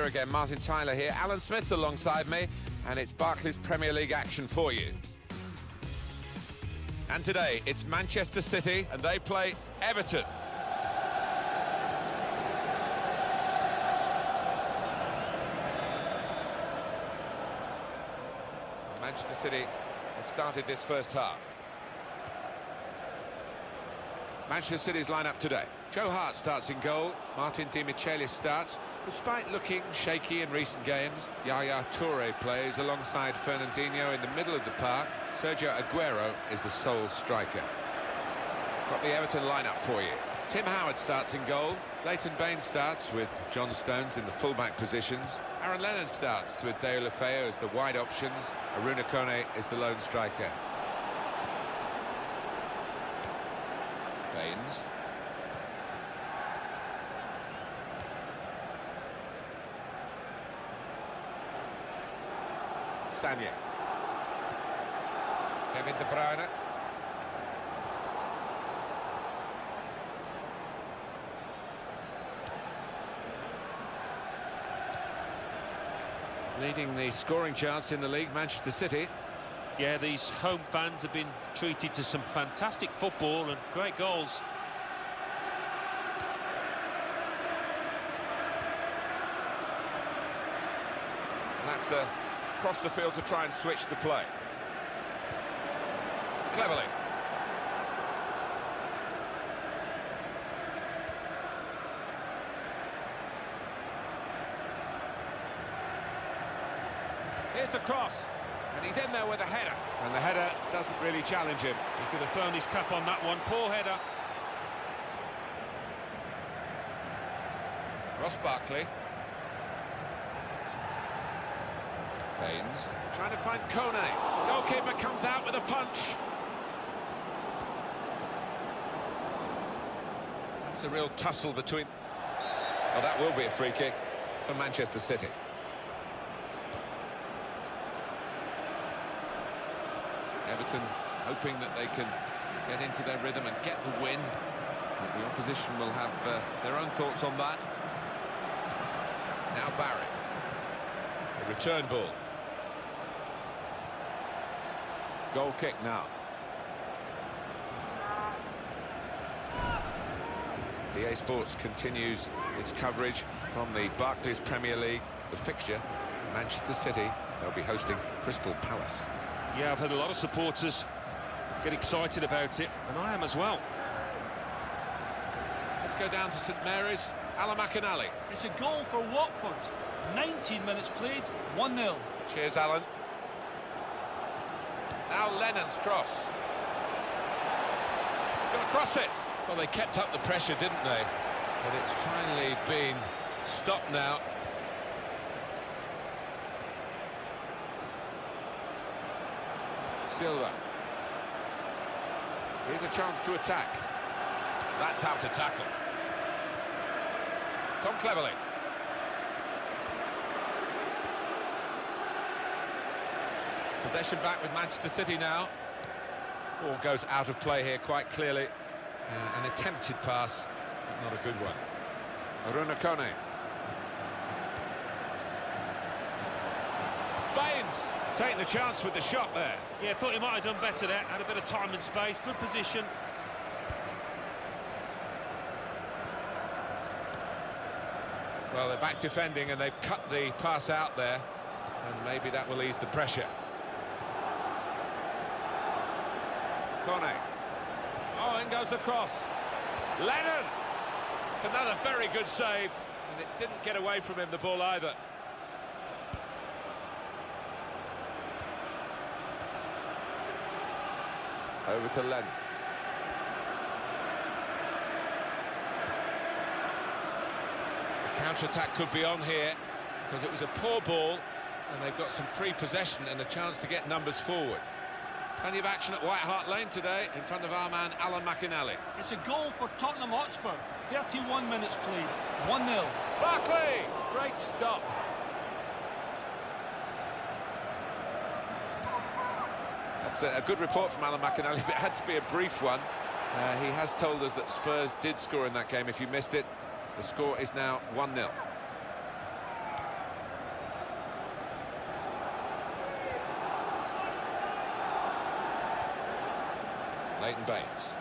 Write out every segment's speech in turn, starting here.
weather again. Martin Tyler here. Alan Smith's alongside me, and it's Barclays Premier League action for you. And today, it's Manchester City, and they play Everton. Manchester City have started this first half. Manchester City's lineup today. Joe Hart starts in goal. Martin Di Michelis starts. Despite looking shaky in recent games, Yaya Toure plays alongside Fernandinho in the middle of the park. Sergio Aguero is the sole striker. Got the Everton lineup for you. Tim Howard starts in goal. Leighton Baines starts with John Stones in the fullback positions. Aaron Lennon starts with Deulofeu as the wide options. Aruna Kone is the lone striker. Baines. Sanya. Kevin De Bruyne. Leading the scoring chance in the league, Manchester City. Yeah, these home fans have been treated to some fantastic football and great goals. And that's across the field to try and switch the play. Cleverly. Here's the cross, and he's in there with a header. And the header doesn't really challenge him. He could have thrown his cap on that one. Poor header. Ross Barkley. Baines trying to find Kone. Goalkeeper comes out with a punch. That's a real tussle between... Oh, that will be a free kick for Manchester City. Everton hoping that they can get into their rhythm and get the win. But the opposition will have their own thoughts on that. Now Barry. A return ball. Goal kick now. EA Sports continues its coverage from the Barclays Premier League. The fixture, Manchester City, they'll be hosting Crystal Palace. Yeah, I've had a lot of supporters get excited about it, and I am as well. Let's go down to St Mary's. Alan McInally. It's a goal for Watford. 19 minutes played, 1-0. Cheers, Alan. Now Lennon's cross. Going to cross it. Well, they kept up the pressure, didn't they? But it's finally been stopped now. Silva. Here's a chance to attack. That's how to tackle. Tom Cleverley. Possession back with Manchester City now. Ball goes out of play here quite clearly. An attempted pass, but not a good one. Aruna Kone. Baines taking the chance with the shot there. Yeah, thought he might have done better there. Had a bit of time and space, good position. Well, they're back defending and they've cut the pass out there. And maybe that will ease the pressure. Kone. Oh, in goes the cross. Lennon! It's another very good save. And it didn't get away from him, the ball, either. Over to Lennon. The counter-attack could be on here, because it was a poor ball, and they've got some free possession and a chance to get numbers forward. Plenty of action at White Hart Lane today, in front of our man, Alan McInally. It's a goal for Tottenham Hotspur. 31 minutes played, 1-0. Barkley! Great stop. That's a good report from Alan McInally, but it had to be a brief one. He has told us that Spurs did score in that game. If you missed it, the score is now 1-0. Leighton Baines.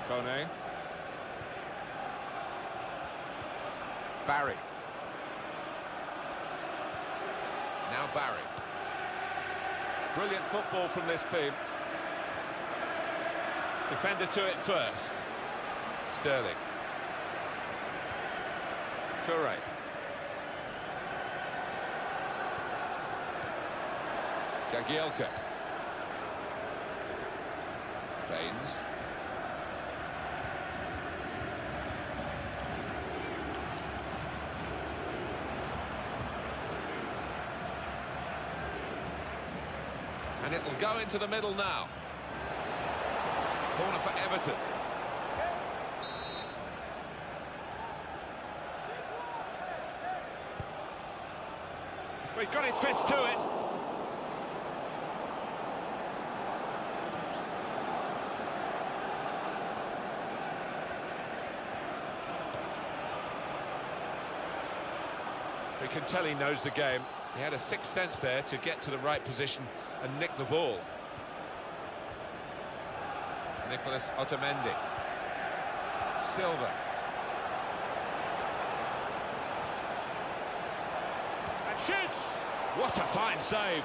Kone. Barry. Now Barry. Brilliant football from this team. Defender to it first. Sterling. Toure. Jagielka. Baines. And it'll go into the middle now. Corner for Everton. Well, he's got his fist to it. We can tell he knows the game. He had a sixth sense there to get to the right position and nick the ball. Nicholas Otamendi. Silva. And shoots! What a fine save.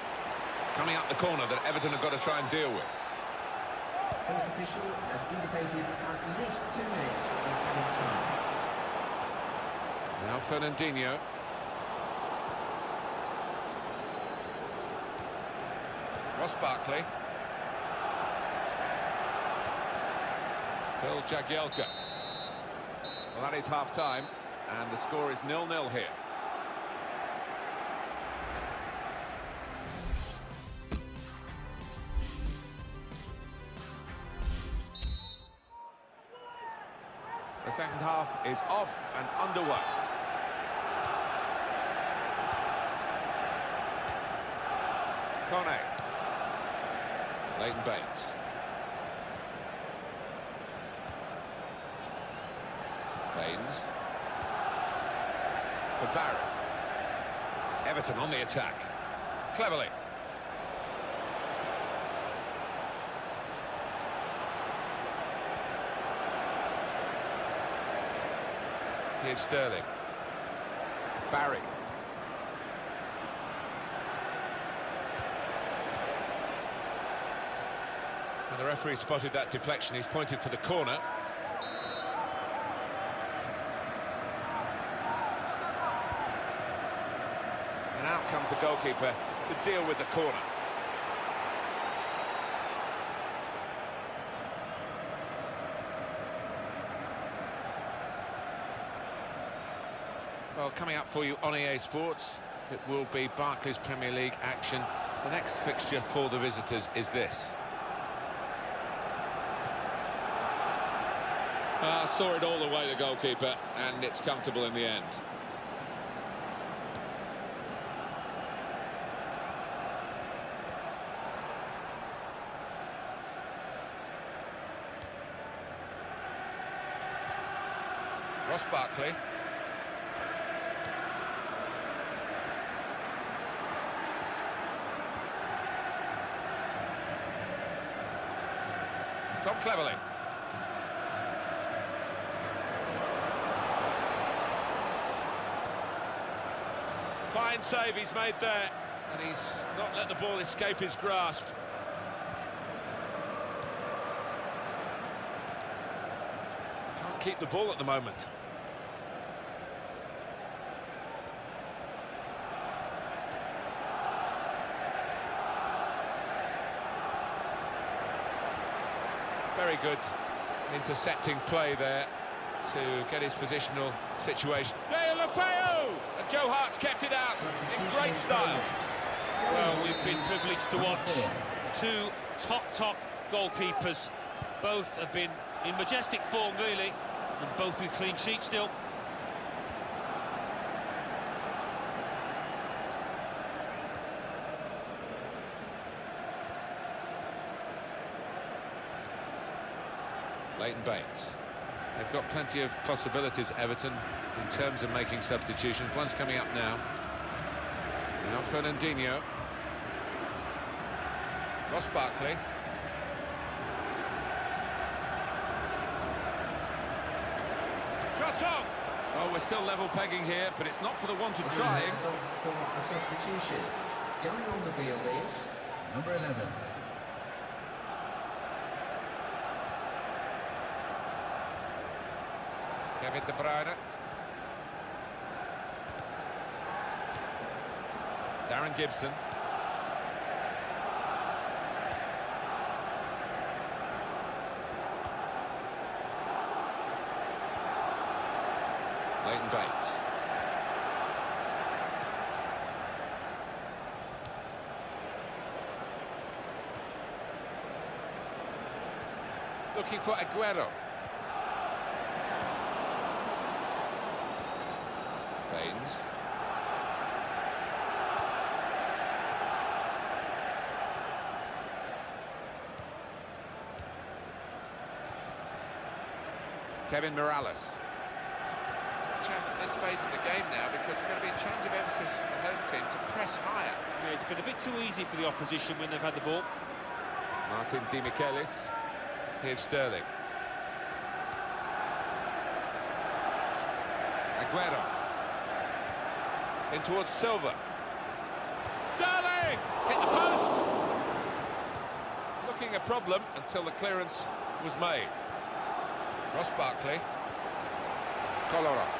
Coming up the corner that Everton have got to try and deal with. Fourth official has indicated at least 2 minutes of added time. Now Fernandinho. Ross Barkley. Phil Jagielka. Well, that is half-time, and the score is 0-0 here. The second half is off and underway. Kone. Leighton Baines. Baines. For Barry. Everton on the attack. Cleverly. Here's Sterling. Barry. And the referee spotted that deflection. He's pointed for the corner. And out comes the goalkeeper to deal with the corner. Well, coming up for you on EA Sports, it will be Barclays Premier League action. The next fixture for the visitors is this. Saw it all the way, the goalkeeper, and it's comfortable in the end. Ross Barkley. Tom Cleverly. Fine save he's made there, and he's not let the ball escape his grasp. Can't keep the ball at the moment. Very good intercepting play there to get his positional situation. De La Feu! And Joe Hart's kept it out in great style. Well, we've been privileged to watch two top goalkeepers. Both have been in majestic form, really, and both with clean sheets still. Leighton Baines. They've got plenty of possibilities, Everton, in terms of making substitutions. One's coming up now. Now Fernandinho. Ross Barkley. Shot on! Oh, we're still level pegging here, but it's not for the want of trying. For a substitution. Going on the field is number 11. Kevin De Bruyne. Darren Gibson. Leighton Baines. Looking for Aguero. Baines. Kevin Morales. Watch out at this phase of the game now, because it's going to be a change of emphasis from the home team to press higher. Yeah, it's been a bit too easy for the opposition when they've had the ball. Martin Di Michelis. Here's Sterling. Aguero. In towards Silva. Sterling! Hit the post! Looking a problem until the clearance was made. Ross Barkley. Kolarov.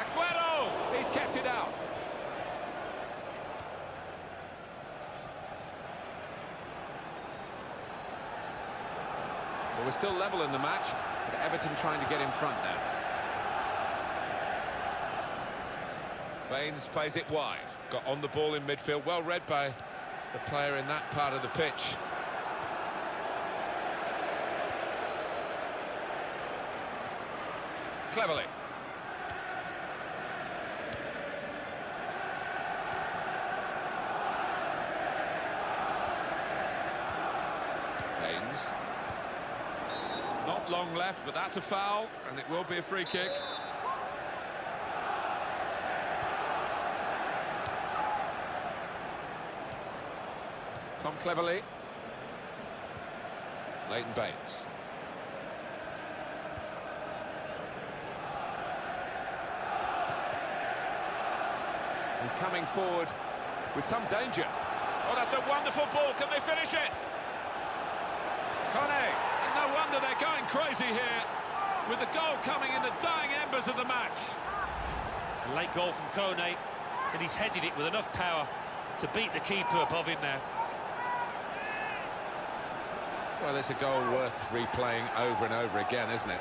Aguero! He's kept it out. Well, we're still level in the match, but Everton trying to get in front now. Baines plays it wide. Got on the ball in midfield. Well read by the player in that part of the pitch. Cleverly. Baines. Not long left, but that's a foul, and it will be a free kick. Tom Cleverly. Leighton Baines. He's coming forward with some danger. Oh, that's a wonderful ball. Can they finish it? Kone. And no wonder they're going crazy here, with the goal coming in the dying embers of the match. A late goal from Kone, and he's headed it with enough power to beat the keeper above him there. Well, it's a goal worth replaying over and over again, isn't it?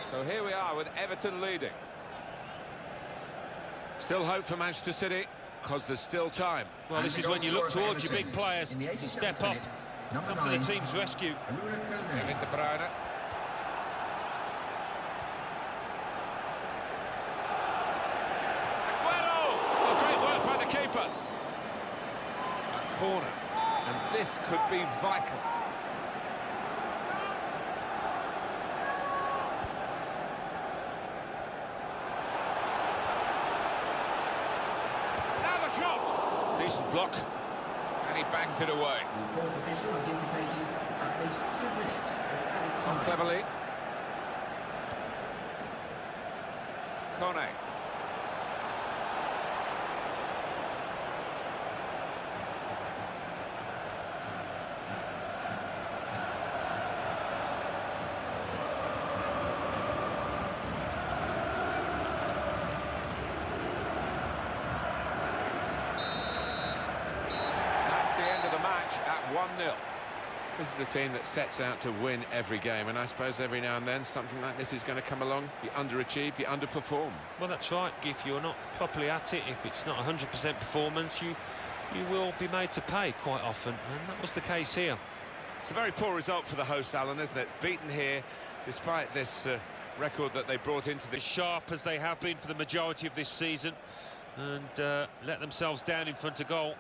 So here we are with Everton leading. Still hope for Manchester City, because there's still time. Well, this is when you look towards your big players to step up, come to the team's rescue. Kevin De Bruyne. Aguero! Oh, great work by the keeper. A corner, and this could be vital. Shot! Decent block, and he bangs it away. Tom Cleverly. Kone. At 1-0. This is a team that sets out to win every game, and I suppose every now and then something like this is going to come along. You underachieve, you underperform. Well, that's right. If you're not properly at it, if it's not 100% performance, you will be made to pay quite often, and that was the case here. It's a very poor result for the hosts, Alan, isn't it? Beaten here, despite this record that they brought into the... As sharp as they have been for the majority of this season, and let themselves down in front of goal.